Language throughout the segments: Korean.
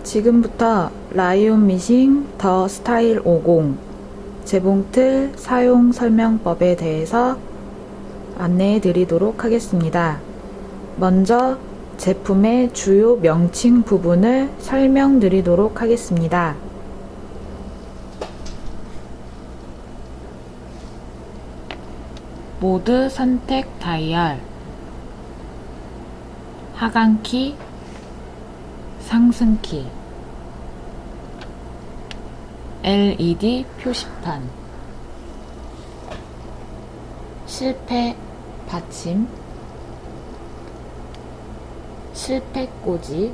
지금부터 라이온 미싱 더 스타일 50 재봉틀 사용 설명법에 대해서 안내해 드리도록 하겠습니다. 먼저 제품의 주요 명칭 부분을 설명드리도록 하겠습니다. 모드 선택 다이얼, 하강키, 상승키, LED 표시판, 실패 받침, 실패 꽂이,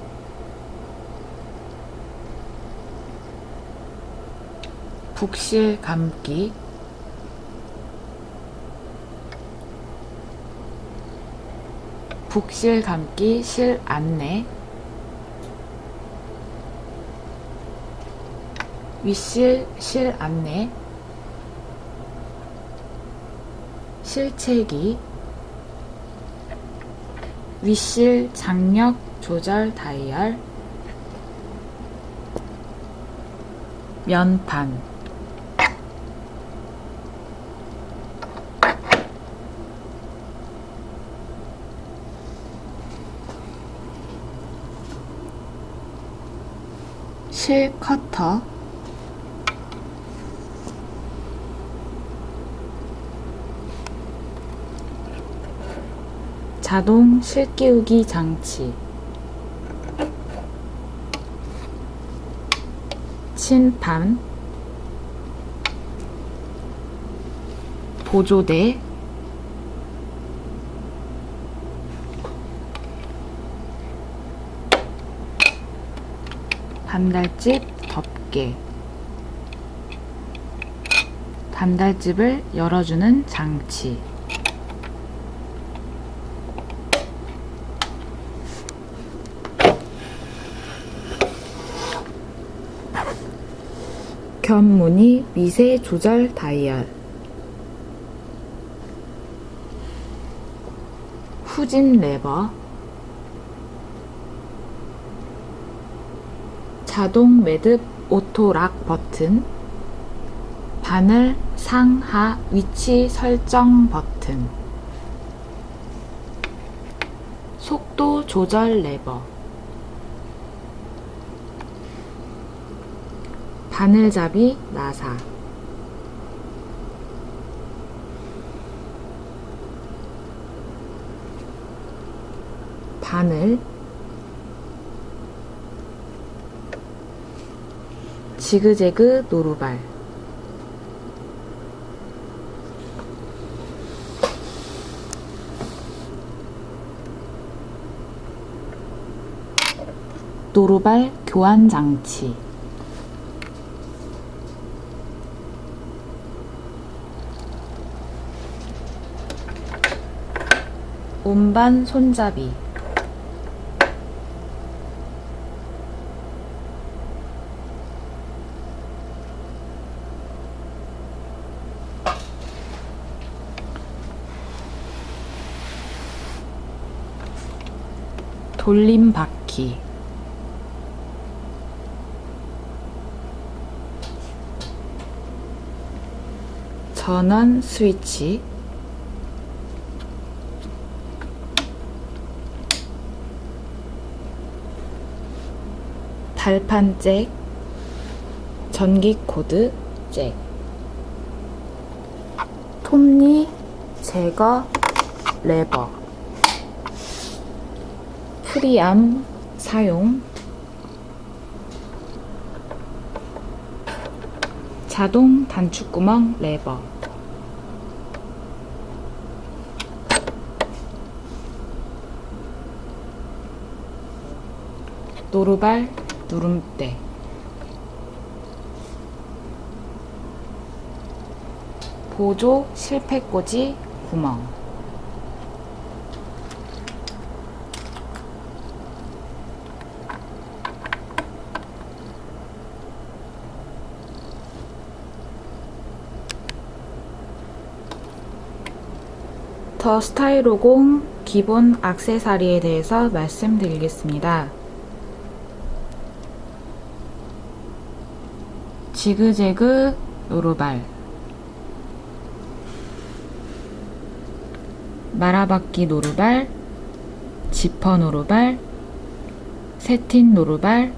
북실 감기, 북실 감기 실 안내, 윗실 실 안내, 실체기, 윗실 장력 조절 다이얼, 면판, 실 커터, 자동 실 끼우기 장치, 침판, 보조대, 반달집 덮개, 반달집을 열어주는 장치, 견무늬 미세 조절 다이얼, 후진 레버, 자동 매듭 오토 락 버튼, 바늘 상하 위치 설정 버튼, 속도 조절 레버, 바늘잡이 나사, 바늘, 지그재그 노루발, 노루발 교환 장치, 운반 손잡이, 돌림 바퀴, 전원 스위치, 달판 잭, 전기 코드 잭, 톱니 제거 레버, 프리암 사용, 자동 단축구멍 레버, 노루발 누름대, 보조 실패꽂이 구멍, 더 스타일 50 기본 액세서리에 대해서 말씀드리겠습니다. 지그재그 노루발, 말아받기 노루발, 지퍼 노루발, 세틴 노루발,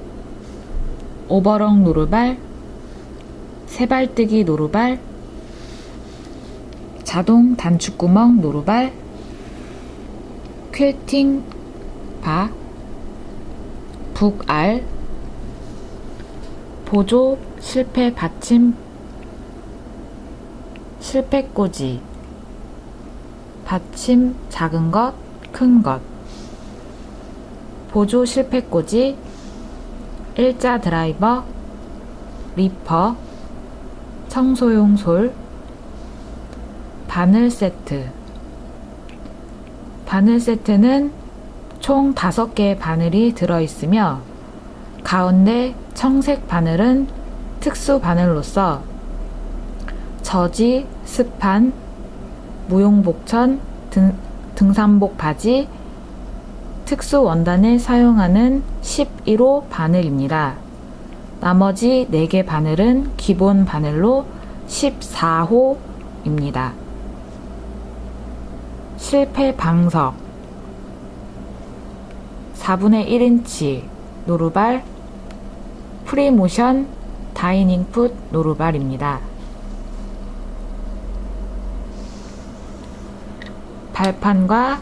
오버럭 노루발, 세발뜨기 노루발, 자동 단축구멍 노루발, 퀼팅 바, 북알, 보조 실패 받침, 실패꽂이, 받침 작은 것, 큰 것, 보조 실패꽂이, 일자 드라이버, 리퍼, 청소용 솔, 바늘 세트. 바늘 세트는 총 5개의 바늘이 들어있으며 가운데 청색 바늘은 특수 바늘로서 저지, 스판, 무용복천, 등산복 바지, 특수 원단에 사용하는 11호 바늘입니다. 나머지 4개 바늘은 기본 바늘로 14호입니다. 실패 방석, 4분의 1인치 노루발, 프리모션 다이닝 풋 노루발입니다. 발판과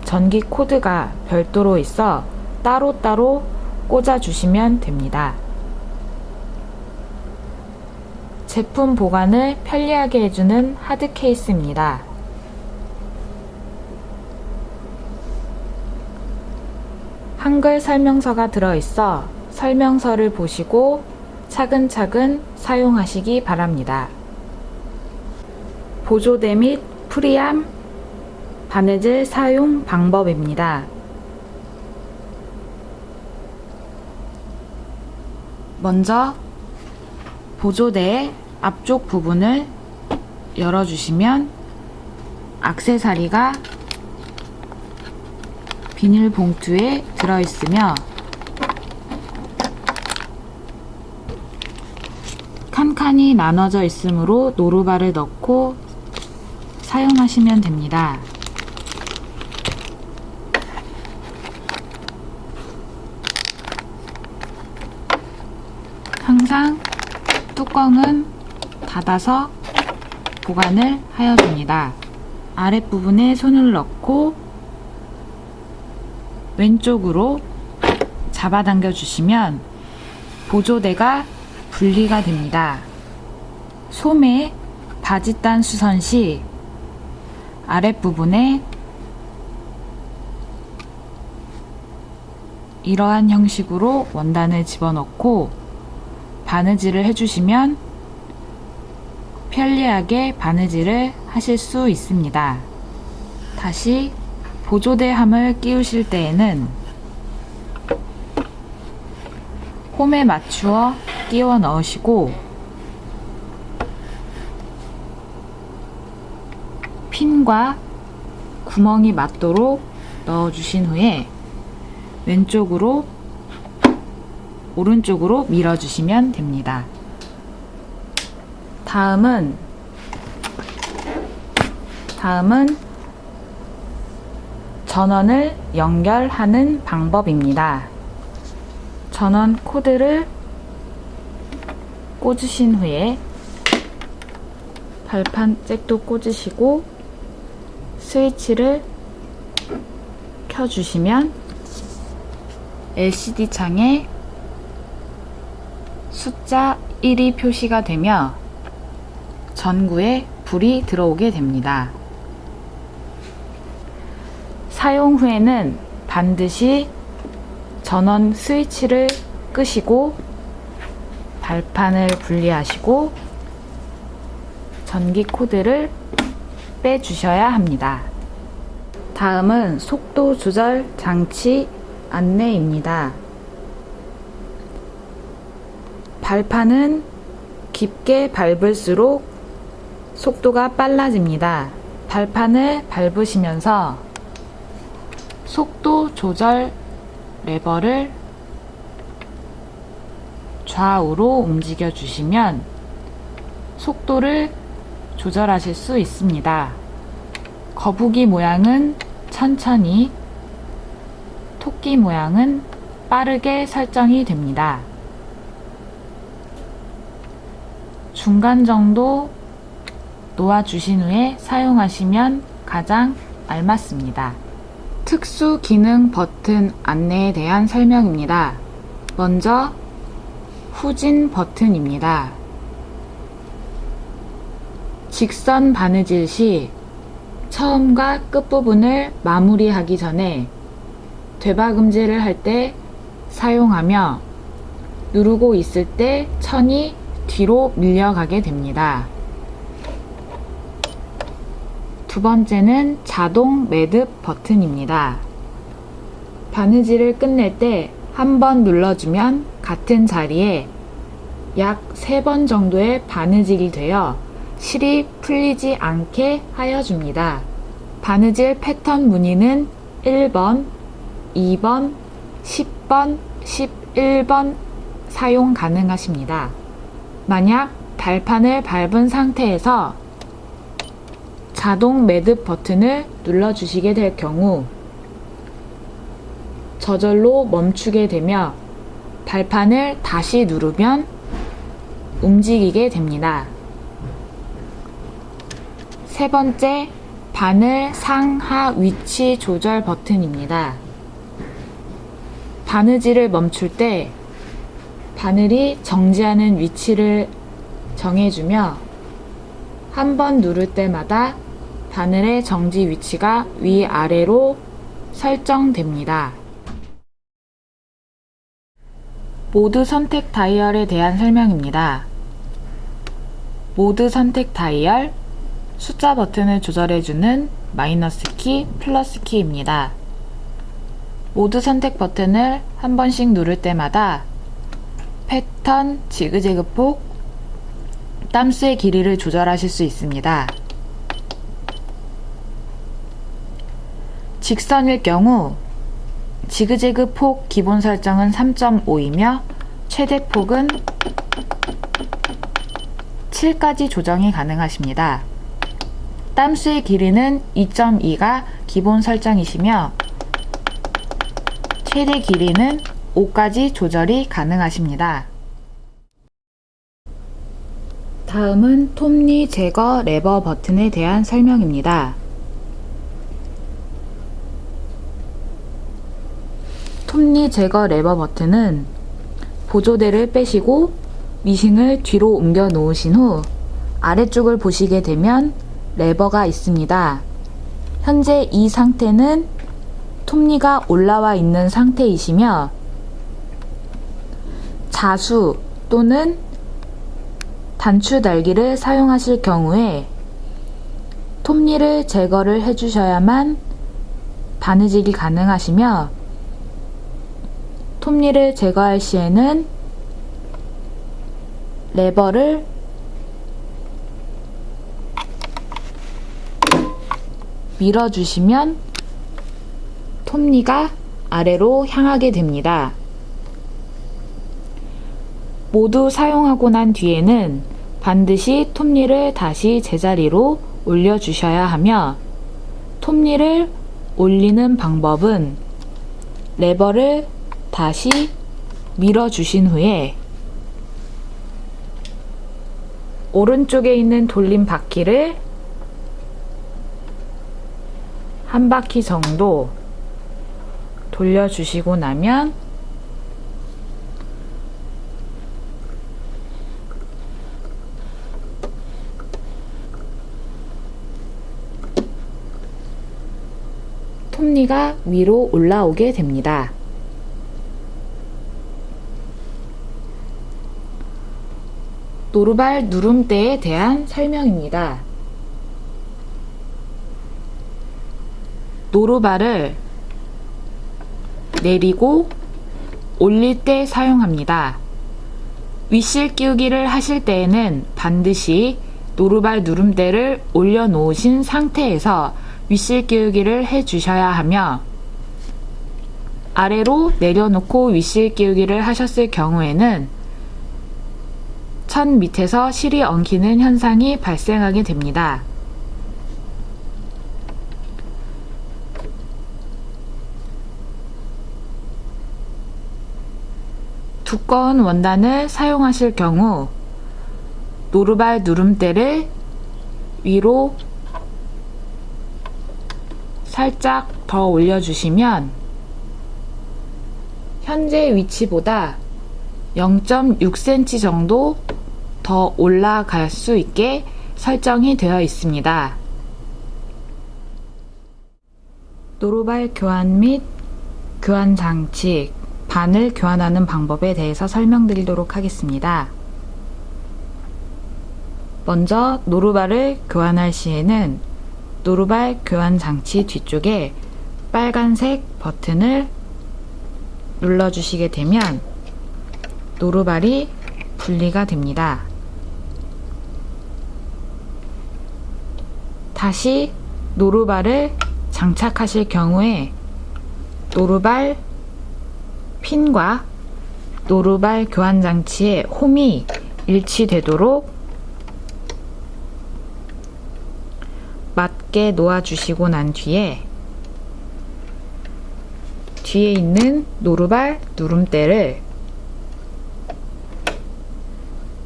전기 코드가 별도로 있어 따로따로 꽂아주시면 됩니다. 제품 보관을 편리하게 해주는 하드 케이스입니다. 한글 설명서가 들어있어 설명서를 보시고 차근차근 사용하시기 바랍니다. 보조대 및 프리암 바느질 사용 방법입니다. 먼저 보조대의 앞쪽 부분을 열어주시면 액세서리가 비닐봉투에 들어있으며 칸칸이 나눠져 있으므로 노루발을 넣고 사용하시면 됩니다. 항상 뚜껑은 닫아서 보관을 하여줍니다. 아랫부분에 손을 넣고 왼쪽으로 잡아당겨 주시면 보조대가 분리가 됩니다. 소매 바짓단 수선 시 아랫부분에 이러한 형식으로 원단을 집어넣고 바느질을 해주시면 편리하게 바느질을 하실 수 있습니다. 다시 보조대 함을 끼우실 때에는 홈에 맞추어 끼워 넣으시고 핀과 구멍이 맞도록 넣어주신 후에 왼쪽으로 오른쪽으로 밀어주시면 됩니다. 다음은 전원을 연결하는 방법입니다. 전원 코드를 꽂으신 후에 발판 잭도 꽂으시고 스위치를 켜주시면 LCD 창에 숫자 1이 표시가 되며 전구에 불이 들어오게 됩니다. 사용 후에는 반드시 전원 스위치를 끄시고 발판을 분리하시고 전기 코드를 빼주셔야 합니다. 다음은 속도 조절 장치 안내입니다. 발판은 깊게 밟을수록 속도가 빨라집니다. 발판을 밟으시면서 속도 조절 레버를 좌우로 움직여 주시면 속도를 조절하실 수 있습니다. 거북이 모양은 천천히, 토끼 모양은 빠르게 설정이 됩니다. 중간 정도 놓아주신 후에 사용하시면 가장 알맞습니다. 특수 기능 버튼 안내에 대한 설명입니다. 먼저 후진 버튼입니다. 직선 바느질 시 처음과 끝부분을 마무리하기 전에 되박음질을 할 때 사용하며 누르고 있을 때 천이 뒤로 밀려가게 됩니다. 두 번째는 자동 매듭 버튼입니다. 바느질을 끝낼 때 한 번 눌러주면 같은 자리에 약 3번 정도의 바느질이 되어 실이 풀리지 않게 하여 줍니다. 바느질 패턴 무늬는 1번, 2번, 10번, 11번 사용 가능하십니다. 만약 발판을 밟은 상태에서 자동 매듭 버튼을 눌러주시게 될 경우 저절로 멈추게 되며 발판을 다시 누르면 움직이게 됩니다. 세 번째, 바늘 상하 위치 조절 버튼입니다. 바느질을 멈출 때 바늘이 정지하는 위치를 정해주며 한 번 누를 때마다 바늘의 정지 위치가 위아래로 설정됩니다. 모드 선택 다이얼에 대한 설명입니다. 모드 선택 다이얼, 숫자 버튼을 조절해주는 마이너스 키, 플러스 키입니다. 모드 선택 버튼을 한 번씩 누를 때마다 패턴, 지그재그 폭, 땀수의 길이를 조절하실 수 있습니다. 직선일 경우 지그재그 폭 기본 설정은 3.5이며 최대 폭은 7까지 조정이 가능하십니다. 땀수의 길이는 2.2가 기본 설정이시며 최대 길이는 5까지 조절이 가능하십니다. 다음은 톱니 제거 레버 버튼에 대한 설명입니다. 톱니 제거 레버 버튼은 보조대를 빼시고 미싱을 뒤로 옮겨 놓으신 후 아래쪽을 보시게 되면 레버가 있습니다. 현재 이 상태는 톱니가 올라와 있는 상태이시며 자수 또는 단추 달기를 사용하실 경우에 톱니를 제거를 해주셔야만 바느질이 가능하시며 톱니를 제거할 시에는 레버를 밀어주시면 톱니가 아래로 향하게 됩니다. 모두 사용하고 난 뒤에는 반드시 톱니를 다시 제자리로 올려주셔야 하며 톱니를 올리는 방법은 레버를 다시 밀어주신 후에 오른쪽에 있는 돌림 바퀴를 한 바퀴 정도 돌려주시고 나면 톱니가 위로 올라오게 됩니다. 노루발 누름대에 대한 설명입니다. 노루발을 내리고 올릴 때 사용합니다. 윗실 끼우기를 하실 때에는 반드시 노루발 누름대를 올려놓으신 상태에서 윗실 끼우기를 해주셔야 하며 아래로 내려놓고 윗실 끼우기를 하셨을 경우에는 천 밑에서 실이 엉키는 현상이 발생하게 됩니다. 두꺼운 원단을 사용하실 경우 노루발 누름대를 위로 살짝 더 올려주시면 현재 위치보다 0.6cm 정도 더 올라갈 수 있게 설정이 되어 있습니다. 노루발 교환 및 교환 장치, 바늘 교환하는 방법에 대해서 설명드리도록 하겠습니다. 먼저 노루발을 교환할 시에는 노루발 교환 장치 뒤쪽에 빨간색 버튼을 눌러주시게 되면 노루발이 분리가 됩니다. 다시 노루발을 장착하실 경우에 노루발 핀과 노루발 교환 장치의 홈이 일치되도록 맞게 놓아주시고 난 뒤에 있는 노루발 누름대를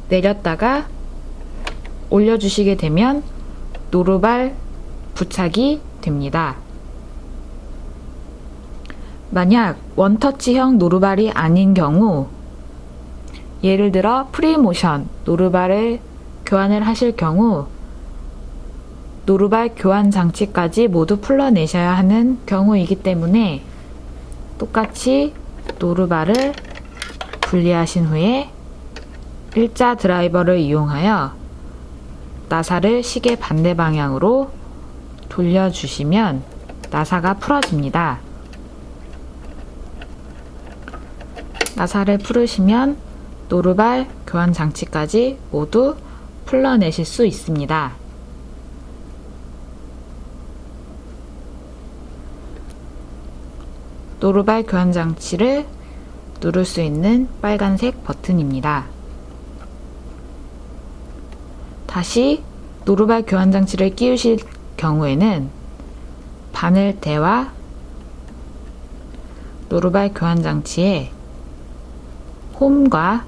내렸다가 올려주시게 되면 노루발 부착이 됩니다. 만약 원터치형 노루발이 아닌 경우, 예를 들어 프리모션 노루발을 교환을 하실 경우 노루발 교환 장치까지 모두 풀러내셔야 하는 경우이기 때문에 똑같이 노루발을 분리하신 후에 일자 드라이버를 이용하여 나사를 시계 반대 방향으로 돌려주시면 나사가 풀어집니다. 나사를 풀으시면 노루발 교환 장치까지 모두 풀러내실 수 있습니다. 노루발 교환 장치를 누를 수 있는 빨간색 버튼입니다. 다시 노루발 교환 장치를 끼우실 경우에는 바늘대와 노루발 교환 장치에 홈과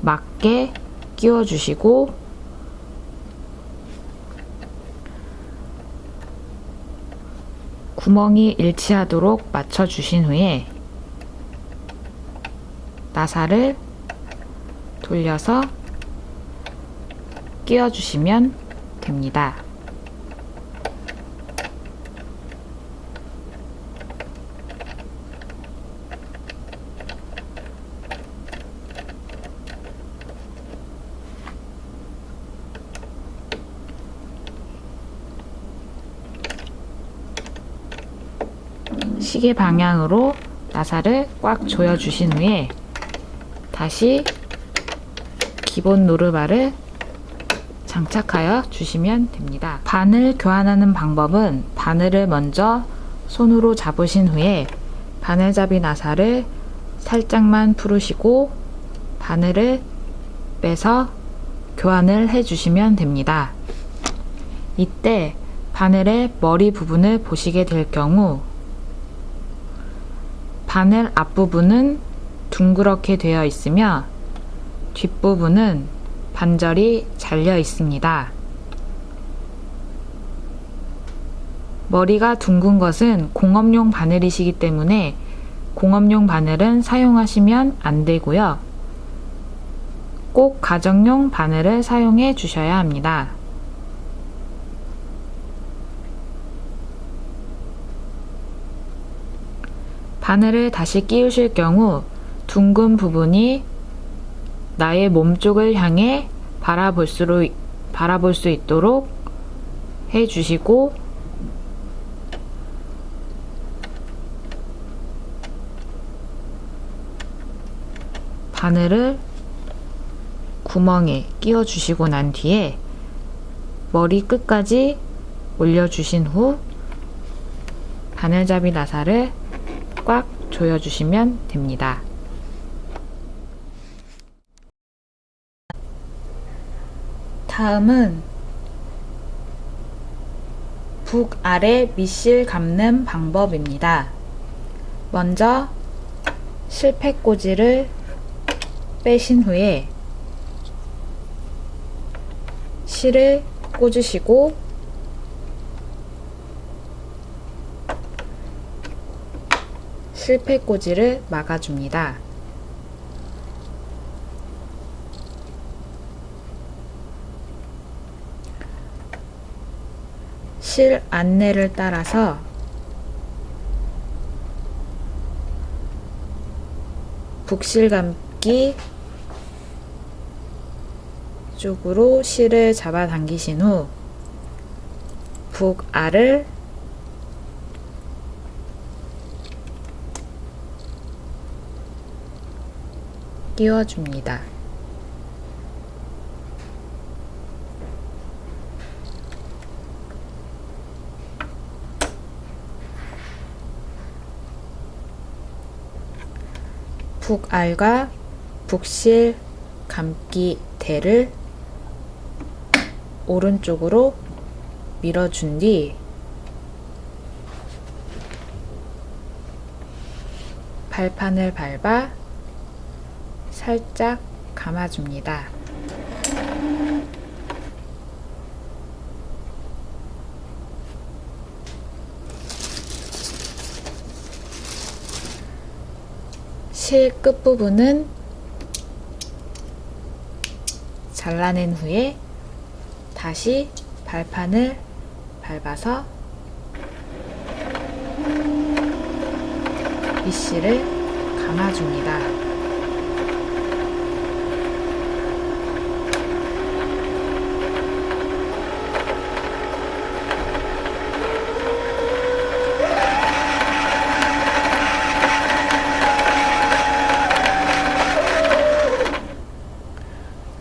맞게 끼워주시고 구멍이 일치하도록 맞춰주신 후에 나사를 돌려서 끼워주시면 됩니다. 시계 방향으로 나사를 꽉 조여주신 후에 다시 기본 노루발을 장착하여 주시면 됩니다. 바늘 교환하는 방법은 바늘을 먼저 손으로 잡으신 후에 바늘잡이 나사를 살짝만 풀으시고 바늘을 빼서 교환을 해주시면 됩니다. 이때 바늘의 머리 부분을 보시게 될 경우 바늘 앞부분은 둥그렇게 되어 있으며 뒷부분은 반절이 잘려 있습니다. 머리가 둥근 것은 공업용 바늘이시기 때문에 공업용 바늘은 사용하시면 안 되고요. 꼭 가정용 바늘을 사용해 주셔야 합니다. 바늘을 다시 끼우실 경우 둥근 부분이 나의 몸쪽을 향해 바라볼 수 있도록 해주시고 바늘을 구멍에 끼워 주시고 난 뒤에 머리 끝까지 올려주신 후 바늘잡이 나사를 꽉 조여주시면 됩니다. 다음은 북 아래 밑실 감는 방법입니다. 먼저 실패꽂이를 빼신 후에 실을 꽂으시고 실패꽂이를 막아줍니다. 실 안내를 따라서 북실 감기 쪽으로 실을 잡아당기신 후 북알을 끼워줍니다. 북알과 북실 감기 대를 오른쪽으로 밀어준 뒤 발판을 밟아 살짝 감아줍니다. 실 끝부분은 잘라낸 후에 다시 발판을 밟아서 밑실을 감아줍니다.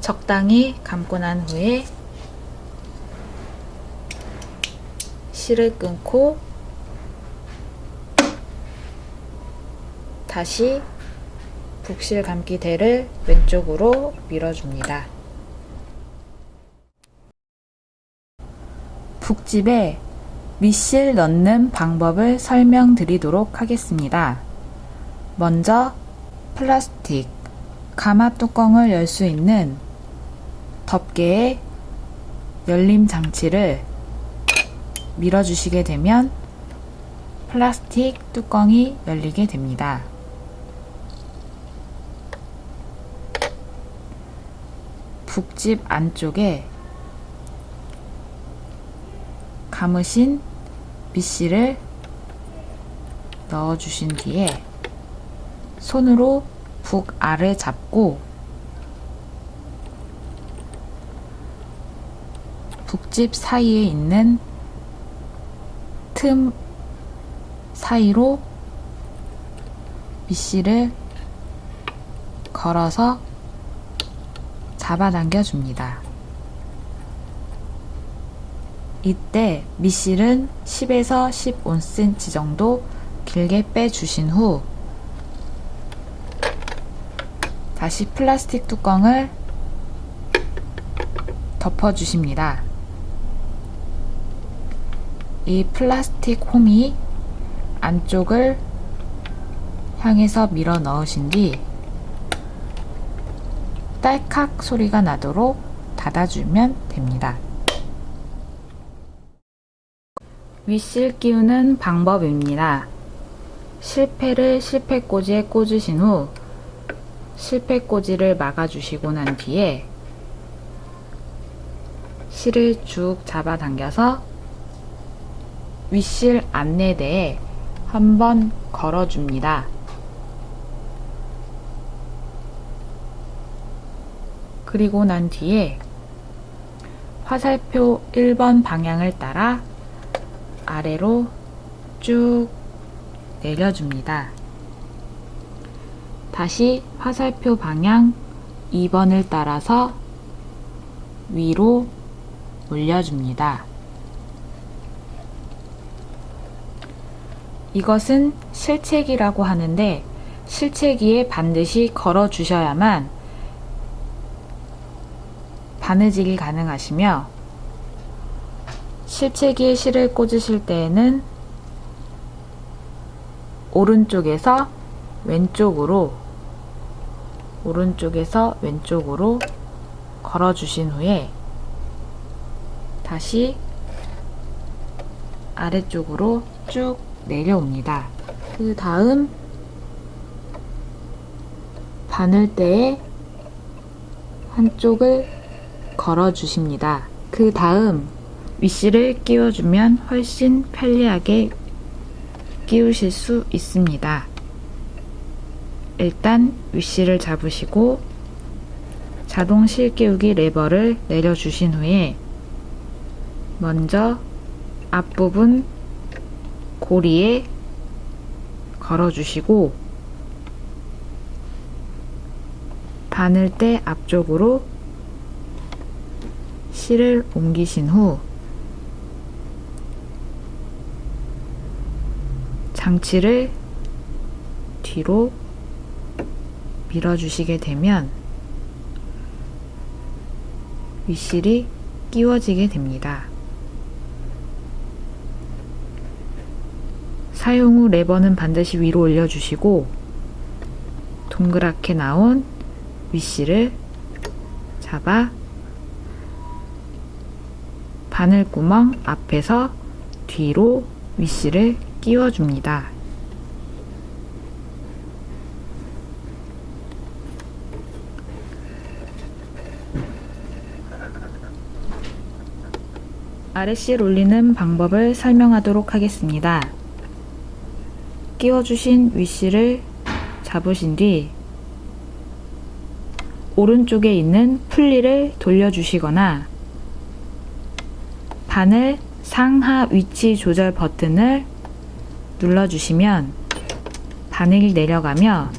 적당히 감고 난 후에 실을 끊고 다시 북실 감기 대를 왼쪽으로 밀어줍니다. 북집에 밑실 넣는 방법을 설명드리도록 하겠습니다. 먼저 플라스틱 가마 뚜껑을 열 수 있는 덮개의 열림 장치를 밀어주시게 되면 플라스틱 뚜껑이 열리게 됩니다. 북집 안쪽에 감으신 밑실을 넣어주신 뒤에 손으로 북알을 잡고 북집 사이에 있는 틈 사이로 밑실을 걸어서 잡아당겨 줍니다. 이때 밑실은 10에서 15cm 정도 길게 빼주신 후 다시 플라스틱 뚜껑을 덮어주십니다. 이 플라스틱 홈이 안쪽을 향해서 밀어 넣으신 뒤 딸칵 소리가 나도록 닫아주면 됩니다. 윗실 끼우는 방법입니다. 실패를 실패꽂이에 꽂으신 후 실패꽂이를 막아주시고 난 뒤에 실을 쭉 잡아당겨서 윗실 안내대에 한번 걸어줍니다. 그리고 난 뒤에 화살표 1번 방향을 따라 아래로 쭉 내려줍니다. 다시 화살표 방향 2번을 따라서 위로 올려줍니다. 이것은 실체기라고 하는데 실체기에 반드시 걸어 주셔야만 바느질이 가능하시며 실체기에 실을 꽂으실 때에는 오른쪽에서 왼쪽으로 걸어주신 후에 다시 아래쪽으로 쭉 내려옵니다. 그 다음 바늘대에 한쪽을 걸어주십니다. 그 다음 윗실을 끼워주면 훨씬 편리하게 끼우실 수 있습니다. 일단 윗실을 잡으시고 자동 실 끼우기 레버를 내려주신 후에 먼저 앞부분 고리에 걸어주시고 바늘대 앞쪽으로 실을 옮기신 후 장치를 뒤로 밀어주시게 되면 윗실이 끼워지게 됩니다. 사용 후 레버는 반드시 위로 올려주시고 동그랗게 나온 윗실을 잡아 바늘구멍 앞에서 뒤로 윗실을 끼워줍니다. 아랫실 올리는 방법을 설명하도록 하겠습니다. 끼워주신 윗실을 잡으신 뒤 오른쪽에 있는 풀리를 돌려주시거나 바늘 상하 위치 조절 버튼을 눌러주시면 바늘이 내려가며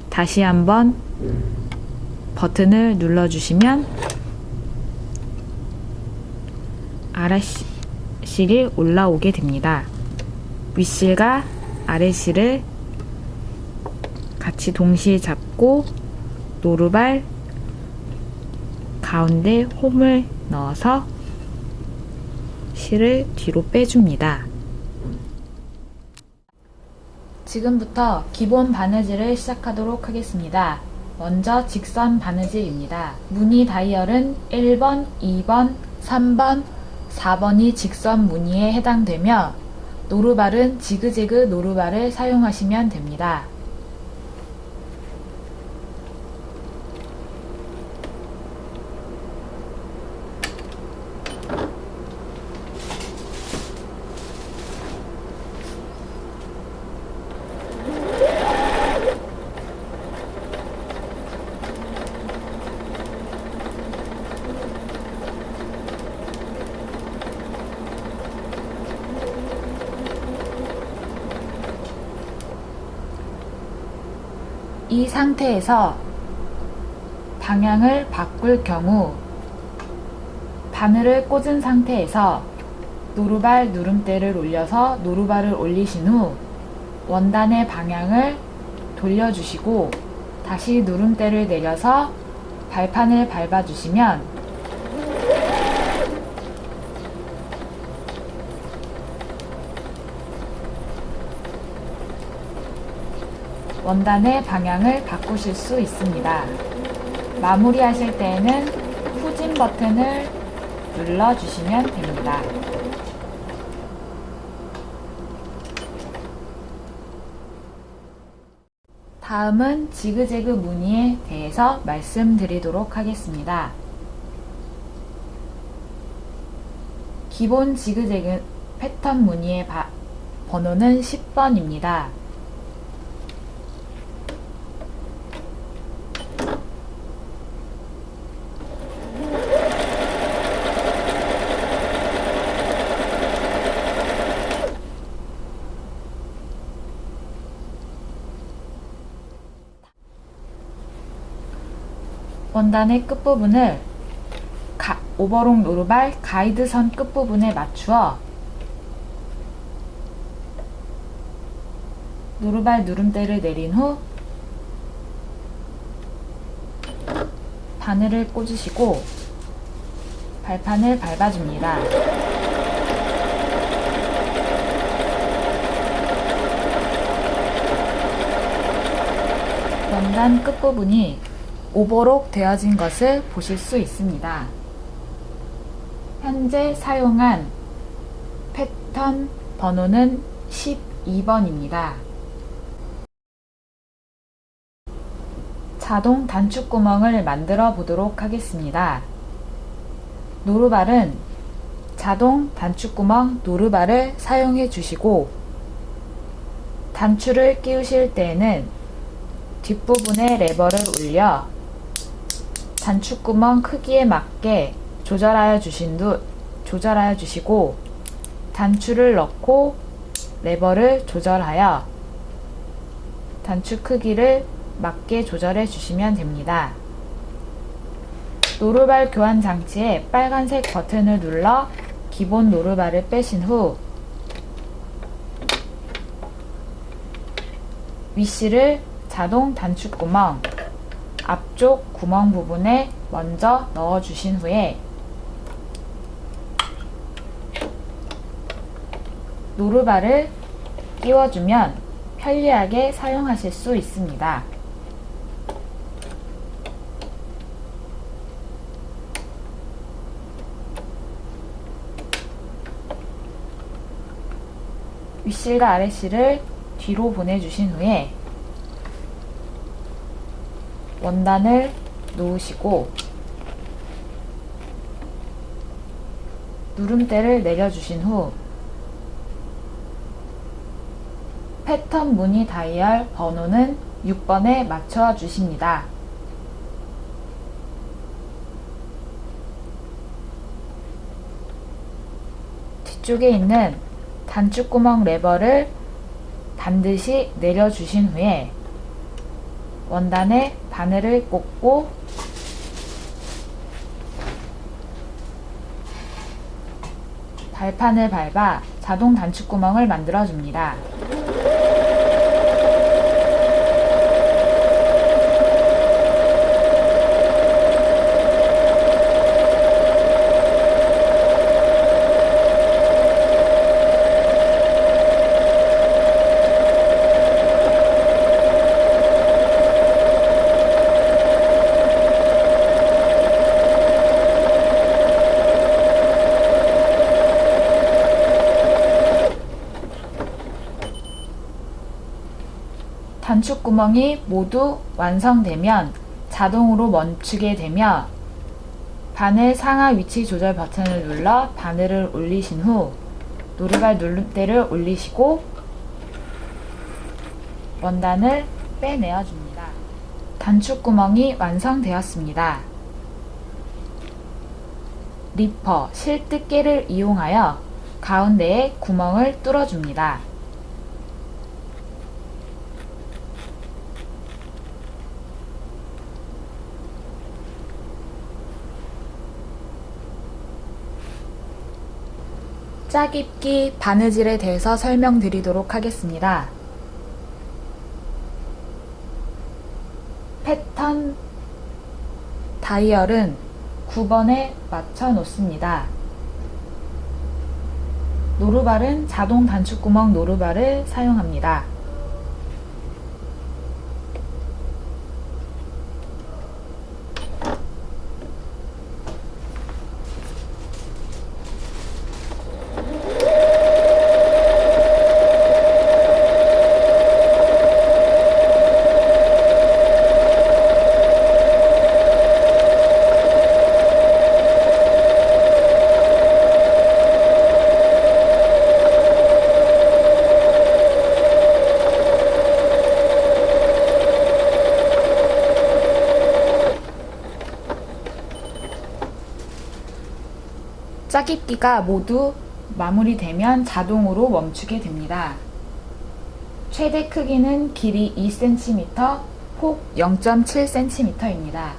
다시 한번 버튼을 눌러주시면 아랫실이 올라오게 됩니다. 윗실과 아랫실을 같이 동시에 잡고 노루발 가운데 홈을 넣어서 실을 뒤로 빼줍니다. 지금부터 기본 바느질을 시작하도록 하겠습니다. 먼저 직선 바느질입니다. 무늬 다이얼은 1번, 2번, 3번, 4번이 직선 무늬에 해당되며 노루발은 지그재그 노루발을 사용하시면 됩니다. 이 상태에서 방향을 바꿀 경우 바늘을 꽂은 상태에서 노루발 누름대를 올려서 노루발을 올리신 후 원단의 방향을 돌려주시고 다시 누름대를 내려서 발판을 밟아주시면 원단의 방향을 바꾸실 수 있습니다. 마무리하실 때에는 후진 버튼을 눌러주시면 됩니다. 다음은 지그재그 무늬에 대해서 말씀드리도록 하겠습니다. 기본 지그재그 패턴 무늬의 번호는 10번입니다. 원단의 끝부분을 오버록 노루발 가이드선 끝부분에 맞추어 노루발 누름대를 내린 후 바늘을 꽂으시고 발판을 밟아줍니다. 원단 끝부분이 오버록 되어진 것을 보실 수 있습니다. 현재 사용한 패턴 번호는 12번입니다. 자동 단축구멍을 만들어 보도록 하겠습니다. 노루발은 자동 단축구멍 노루발을 사용해 주시고, 단추를 끼우실 때에는 뒷부분에 레버를 올려 단축구멍 크기에 맞게 조절하여 주시고, 단추를 넣고 레버를 조절하여 단추 크기를 맞게 조절해 주시면 됩니다. 노루발 교환 장치에 빨간색 버튼을 눌러 기본 노루발을 빼신 후 위실을 자동 단축구멍 앞쪽 구멍 부분에 먼저 넣어 주신 후에 노루발을 끼워주면 편리하게 사용하실 수 있습니다. 윗실과 아랫실을 뒤로 보내주신 후에 원단을 놓으시고 누름대를 내려주신 후 패턴 무늬 다이얼 번호는 6번에 맞춰 주십니다. 뒤쪽에 있는 단축구멍 레버를 반드시 내려주신 후에 원단에 바늘을 꽂고 발판을 밟아 자동 단축구멍을 만들어줍니다. 단축구멍이 모두 완성되면 자동으로 멈추게 되며 바늘 상하 위치 조절 버튼을 눌러 바늘을 올리신 후 노루발 누름대를 올리시고 원단을 빼내어 줍니다. 단축구멍이 완성되었습니다. 리퍼 실뜨개를 이용하여 가운데에 구멍을 뚫어줍니다. 짝입기 바느질에 대해서 설명드리도록 하겠습니다. 패턴 다이얼은 9번에 맞춰 놓습니다. 노루발은 자동 단축구멍 노루발을 사용합니다. 짝입기가 모두 마무리되면 자동으로 멈추게 됩니다. 최대 크기는 길이 2cm, 폭 0.7cm입니다.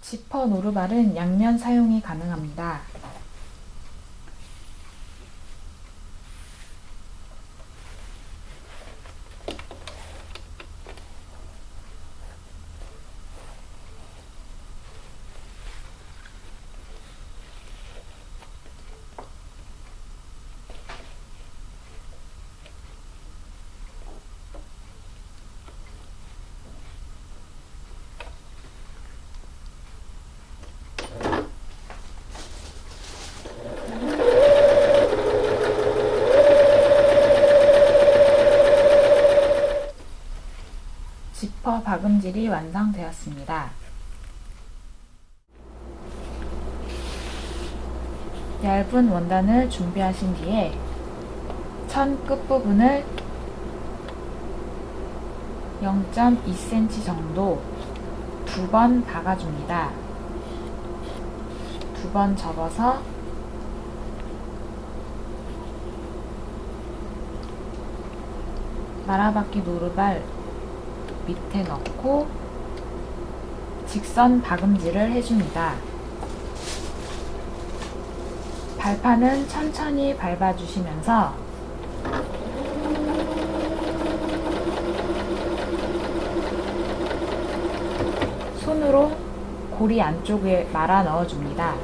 지퍼 노루발은 양면 사용이 가능합니다. 지퍼 박음질이 완성되었습니다. 얇은 원단을 준비하신 뒤에 천 끝부분을 0.2cm 정도 2번 박아줍니다. 2번 접어서 말아박기 노루발 밑에 넣고 직선 박음질을 해줍니다. 발판은 천천히 밟아주시면서 손으로 고리 안쪽에 말아 넣어줍니다.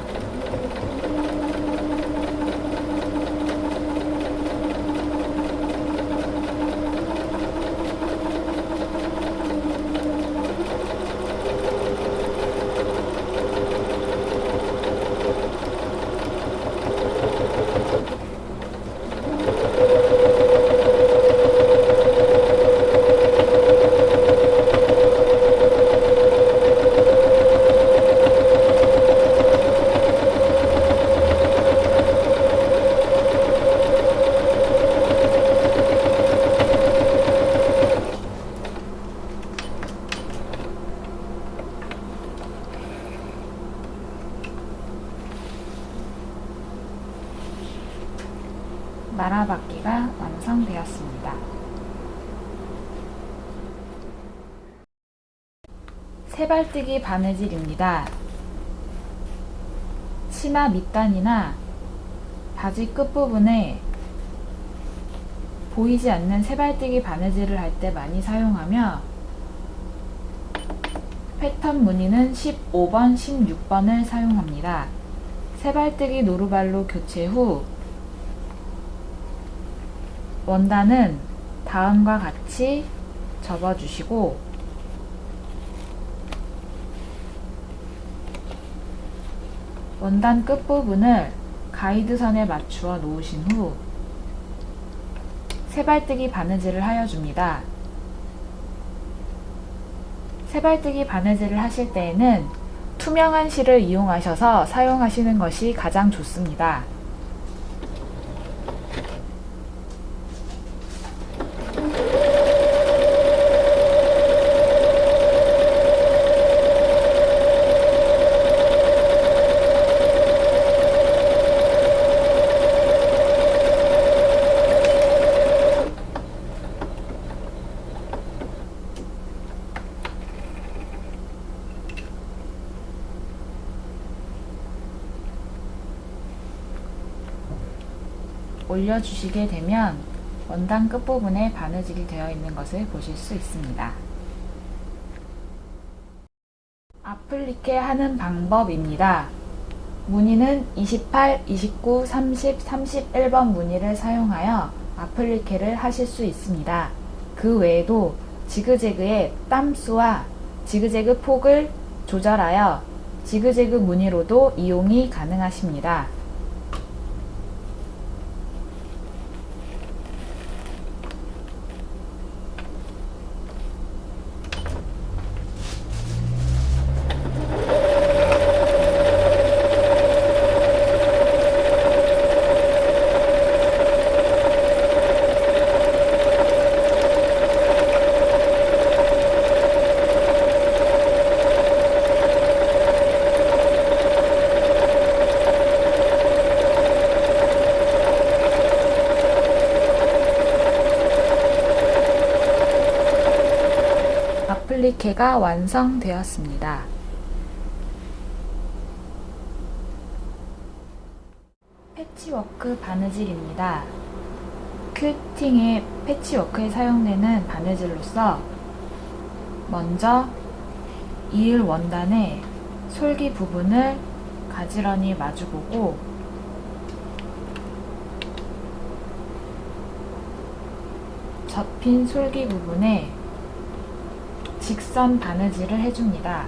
말아박기가 완성되었습니다. 세발뜨기 바느질입니다. 치마 밑단이나 바지 끝부분에 보이지 않는 세발뜨기 바느질을 할 때 많이 사용하며 패턴 무늬는 15번, 16번을 사용합니다. 세발뜨기 노루발로 교체 후 원단은 다음과 같이 접어주시고 원단 끝부분을 가이드선에 맞추어 놓으신 후 세발뜨기 바느질을 하여 줍니다. 세발뜨기 바느질을 하실 때에는 투명한 실을 이용하셔서 사용하시는 것이 가장 좋습니다. 올려주시게 되면 원단 끝부분에 바느질이 되어 있는 것을 보실 수 있습니다. 아플리케 하는 방법입니다. 무늬는 28, 29, 30, 31번 무늬를 사용하여 아플리케를 하실 수 있습니다. 그 외에도 지그재그의 땀수와 지그재그 폭을 조절하여 지그재그 무늬로도 이용이 가능하십니다. 아플리케가 완성되었습니다. 패치워크 바느질입니다. 퀼팅의 패치워크에 사용되는 바느질로서 먼저 이을 원단의 솔기 부분을 가지런히 마주보고 접힌 솔기 부분에 직선 바느질을 해줍니다.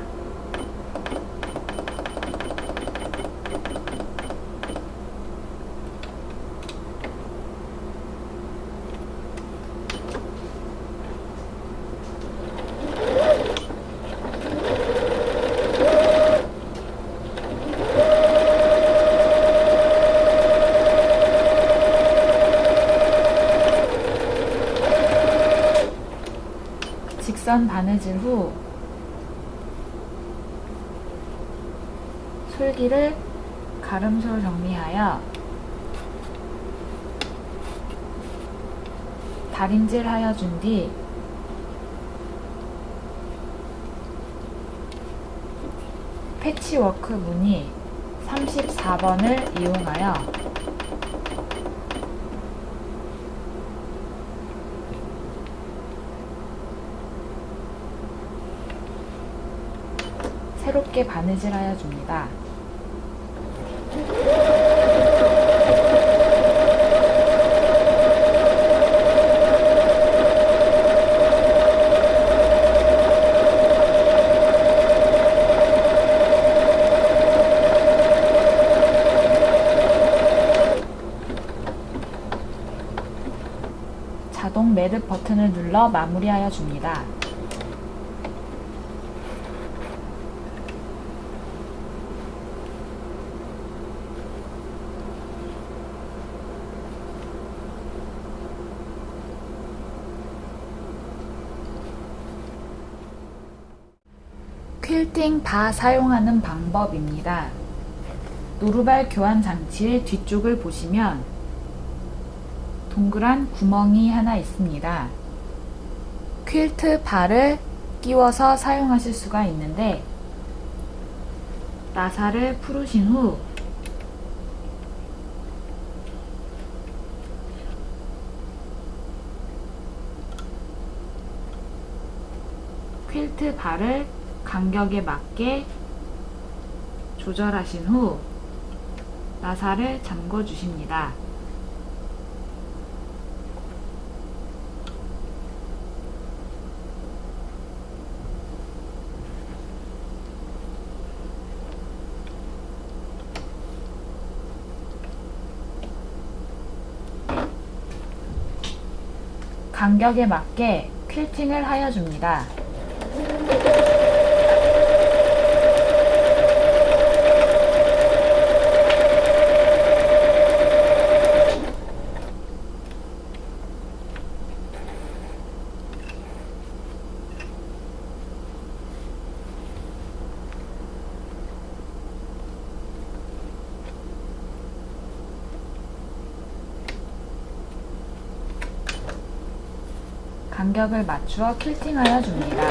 직선 바느질 후 솔기를 가름솔 정리하여 다림질 하여 준 뒤 패치워크 무늬 34번을 이용하여 새롭게 바느질 하여 줍니다. 자동 매듭 버튼을 눌러 마무리하여 줍니다. 퀼팅 바 사용하는 방법입니다. 노루발 교환 장치의 뒤쪽을 보시면 동그란 구멍이 하나 있습니다. 퀼트 바를 끼워서 사용하실 수가 있는데 나사를 풀으신 후 퀼트 바를 간격에 맞게 조절하신 후 나사를 잠궈 주십니다. 간격에 맞게 퀼팅을 하여 줍니다. 간격을 맞추어 퀼팅하여 줍니다.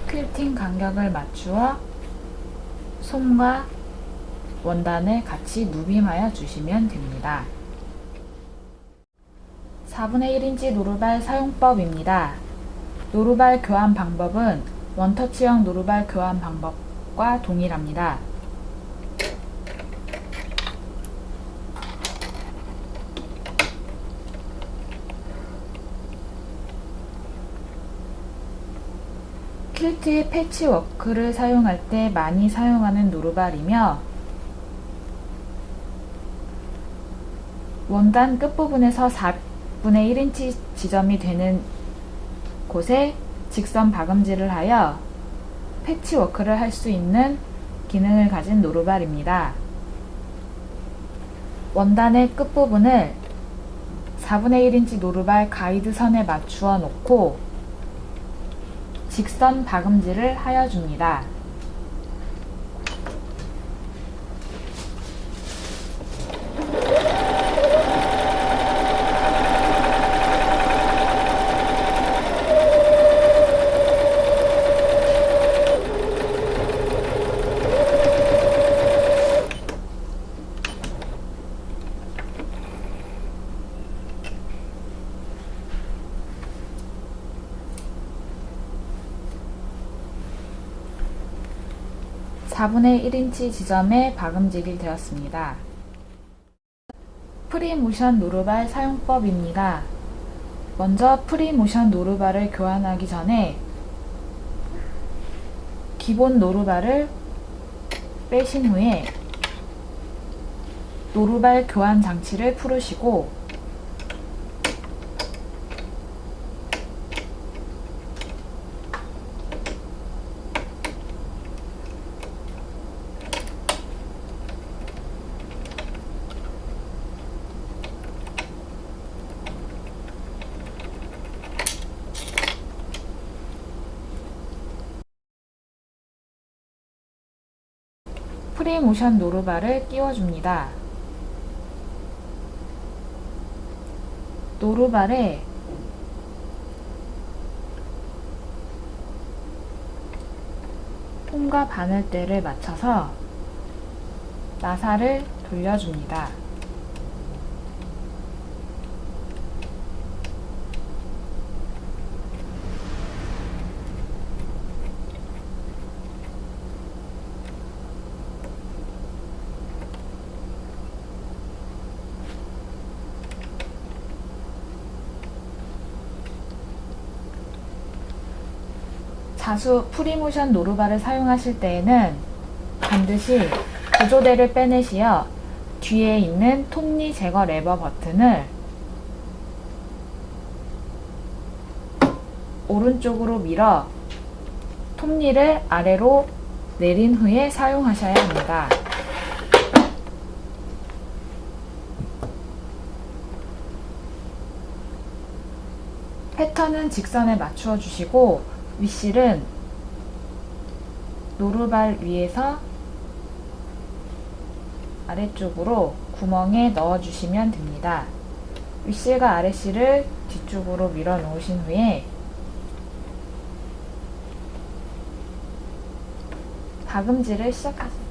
퀼팅 간격을 맞추어 솜과 원단을 같이 누빔하여 주시면 됩니다. 4분의 1인치 노루발 사용법입니다. 노루발 교환 방법은 원터치형 노루발 교환 방법과 동일합니다. 퀼트의 패치워크를 사용할 때 많이 사용하는 노루발이며 원단 끝부분에서 4분의 1인치 지점이 되는 곳에 직선 박음질을 하여 패치워크를 할 수 있는 기능을 가진 노루발입니다. 원단의 끝부분을 4분의 1인치 노루발 가이드 선에 맞추어 놓고 직선 박음질을 하여 줍니다. (4분의 1인치) 지점에 박음질이 되었습니다. 프리모션 노루발 사용법입니다. 먼저 프리모션 노루발을 교환하기 전에 기본 노루발을 빼신 후에 노루발 교환 장치를 풀으시고 프리모션 노루발을 끼워줍니다. 노루발에 홈과 바늘대를 맞춰서 나사를 돌려줍니다. 자수 프리모션 노루발을 사용하실 때에는 반드시 구조대를 빼내시어 뒤에 있는 톱니 제거 레버 버튼을 오른쪽으로 밀어 톱니를 아래로 내린 후에 사용하셔야 합니다. 패턴은 직선에 맞추어 주시고 윗실은 노루발 위에서 아래쪽으로 구멍에 넣어 주시면 됩니다. 윗실과 아랫실을 뒤쪽으로 밀어 놓으신 후에 박음질을 시작하세요.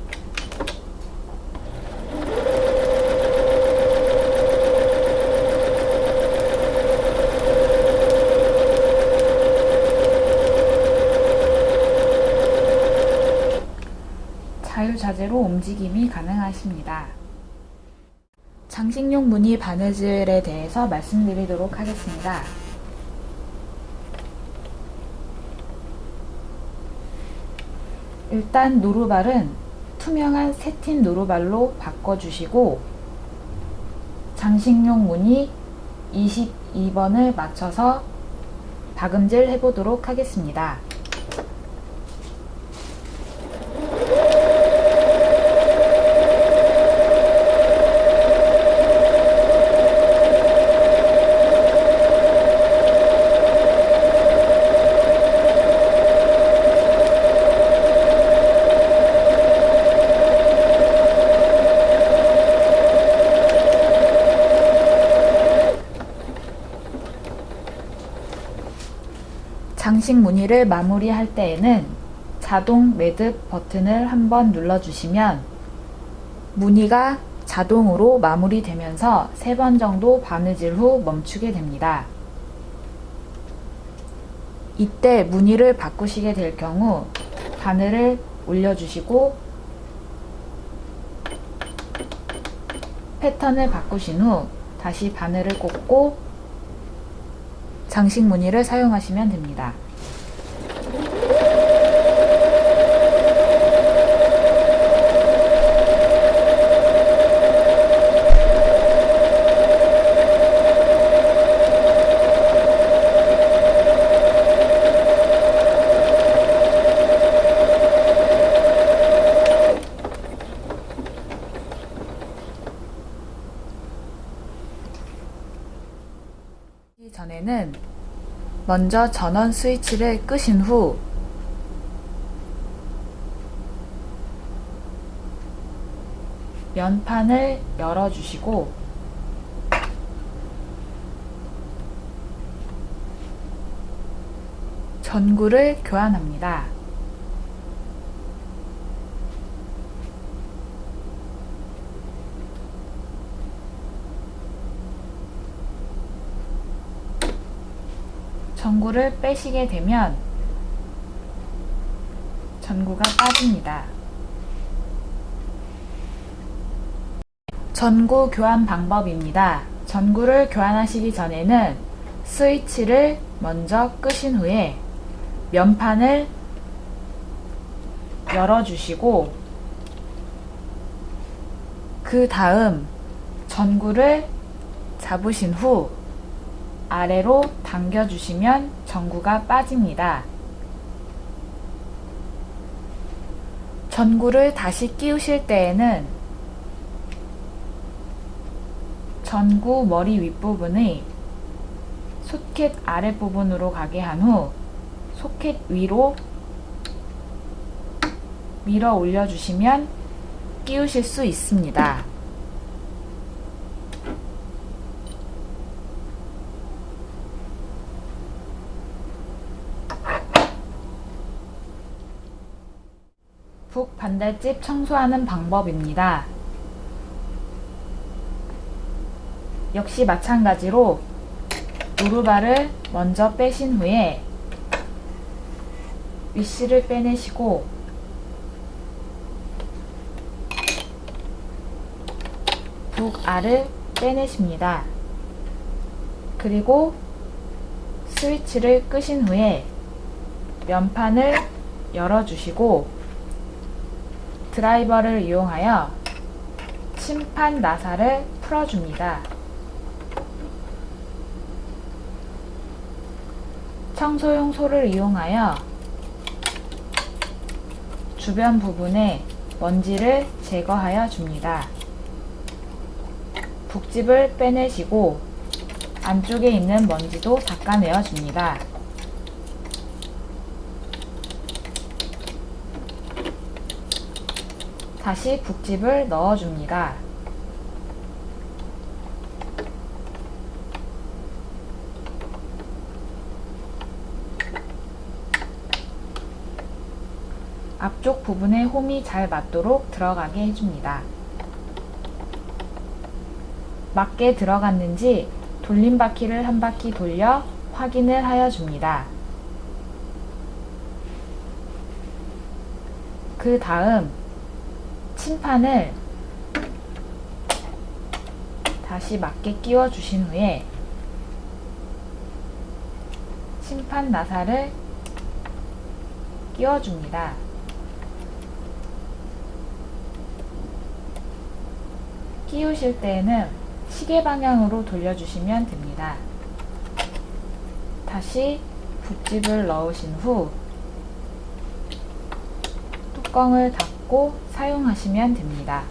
자유자재로 움직임이 가능하십니다. 장식용 무늬 바느질에 대해서 말씀드리도록 하겠습니다. 일단 노루발은 투명한 세틴 노루발로 바꿔주시고 장식용 무늬 22번을 맞춰서 박음질 해보도록 하겠습니다. 장식 무늬를 마무리할 때에는 자동 매듭 버튼을 한번 눌러주시면 무늬가 자동으로 마무리되면서 3번 정도 바느질 후 멈추게 됩니다. 이때 무늬를 바꾸시게 될 경우 바늘을 올려주시고 패턴을 바꾸신 후 다시 바늘을 꽂고 장식 무늬를 사용하시면 됩니다. 전에는 먼저 전원 스위치를 끄신 후 면판을 열어주시고 전구를 교환합니다. 전구를 빼시게 되면 전구가 빠집니다. 전구 교환 방법입니다. 전구를 교환하시기 전에는 스위치를 먼저 끄신 후에 면판을 열어주시고 그 다음 전구를 잡으신 후 아래로 당겨주시면 전구가 빠집니다. 전구를 다시 끼우실 때에는 전구 머리 윗부분의 소켓 아랫부분으로 가게 한 후 소켓 위로 밀어 올려주시면 끼우실 수 있습니다. 북 반달집 청소하는 방법입니다. 역시 마찬가지로 노루발을 먼저 빼신 후에 윗실을 빼내시고 북알을 빼내십니다. 그리고 스위치를 끄신 후에 면판을 열어주시고 드라이버를 이용하여 침판 나사를 풀어줍니다. 청소용 소를 이용하여 주변 부분에 먼지를 제거하여 줍니다. 북집을 빼내시고 안쪽에 있는 먼지도 닦아내어 줍니다. 다시 북집을 넣어줍니다. 앞쪽 부분에 홈이 잘 맞도록 들어가게 해줍니다. 맞게 들어갔는지 돌림바퀴를 한 바퀴 돌려 확인을 하여 줍니다. 그 다음 침판을 다시 맞게 끼워 주신 후에 침판 나사를 끼워 줍니다. 끼우실 때에는 시계 방향으로 돌려주시면 됩니다. 다시 북집을 넣으신 후 뚜껑을 닫고 사용하시면 됩니다.